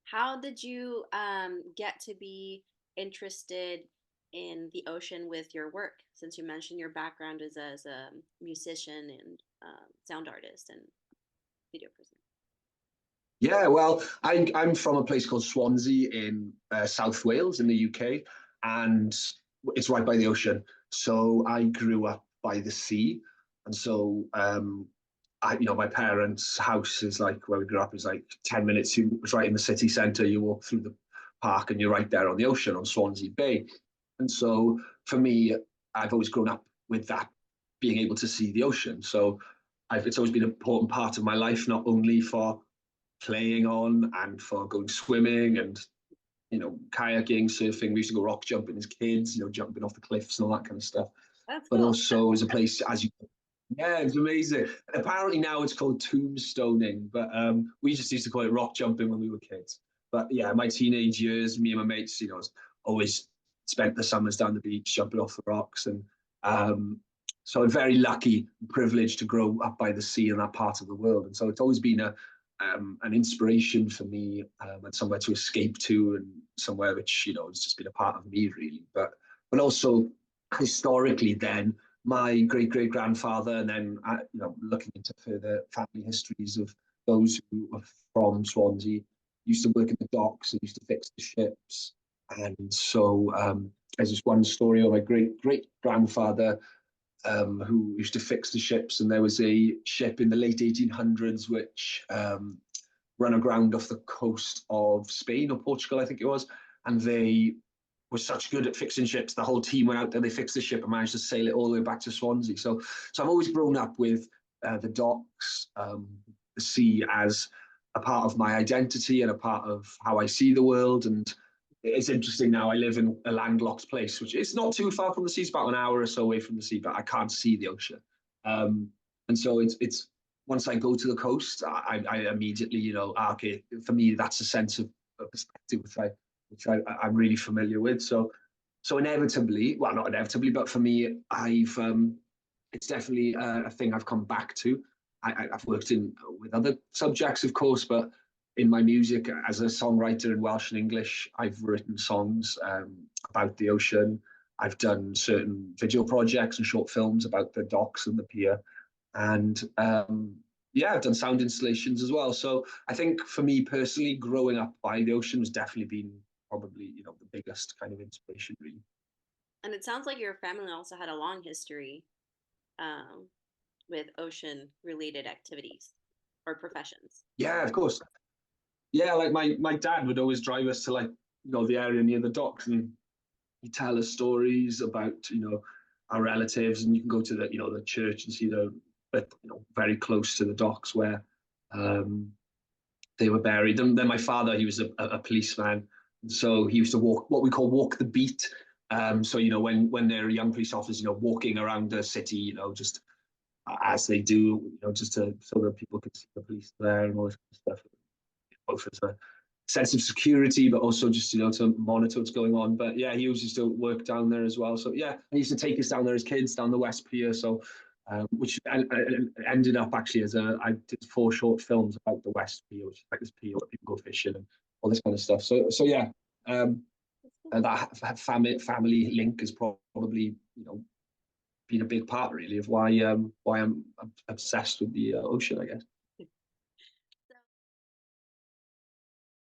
How did you get to be interested in the ocean with your work? Since you mentioned your background is as a musician and sound artist and video person. Yeah, well, I'm from a place called Swansea in South Wales in the UK, and it's right by the ocean. So I grew up by the sea, and so my parents' house is like where we grew up is like 10 minutes. You was right in the city centre. You walk through the park, and you're right there on the ocean on Swansea Bay. And so for me, I've always grown up with that being able to see the ocean. So it's always been an important part of my life, not only for playing on and for going swimming and kayaking, surfing. We used to go rock jumping as kids, jumping off the cliffs and all that kind of stuff. That's But cool. also as a place, as you, yeah, it's amazing. Apparently now it's called tombstoning, but we just used to call it rock jumping when we were kids. But yeah, my teenage years, me and my mates, always spent the summers down the beach jumping off the rocks, and so I'm very lucky, privileged to grow up by the sea in that part of the world, and so it's always been an inspiration for me, and somewhere to escape to, and somewhere which has just been a part of me really. But also historically, then my great great grandfather, and then looking into further family histories of those who were from Swansea, used to work in the docks and used to fix the ships. And so there's this one story of my great great grandfather who used to fix the ships. And there was a ship in the late 1800s which ran aground off the coast of Spain or Portugal, I think it was. And they were such good at fixing ships. The whole team went out there, they fixed the ship and managed to sail it all the way back to Swansea. So I've always grown up with the docks, the sea as a part of my identity and a part of how I see the world. And it's interesting now. I live in a landlocked place, which is not too far from the sea. It's about an hour or so away from the sea, but I can't see the ocean. And so it's once I go to the coast, I immediately, okay, for me, that's a sense of a perspective which I'm really familiar with. So inevitably, well, not inevitably, but for me, it's definitely a thing I've come back to. I've worked in with other subjects, of course, but in my music as a songwriter in Welsh and English, I've written songs about the ocean. I've done certain video projects and short films about the docks and the pier, and yeah, I've done sound installations as well. So I think for me personally, growing up by the ocean has definitely been probably the biggest kind of inspiration, really. And it sounds like your family also had a long history um, with ocean related activities or professions. Yeah, of course. Yeah, like my dad would always drive us to like the area near the docks, and he'd tell us stories about our relatives, and you can go to the church and see the but very close to the docks where um, they were buried. And then my father, he was a policeman, and so he used to walk what we call walk the beat. So when they're young police officers, walking around the city, just as they do, just so that people can see the police there and all this kind of stuff. Both as a sense of security, but also just to monitor what's going on. But yeah, he used to work down there as well. So yeah, he used to take us down there as kids down the West Pier. So which ended up actually as I did 4 short films about the West Pier, which is like this pier where people go fishing and all this kind of stuff. So yeah, and that family link has probably been a big part really of why I'm obsessed with the ocean, I guess.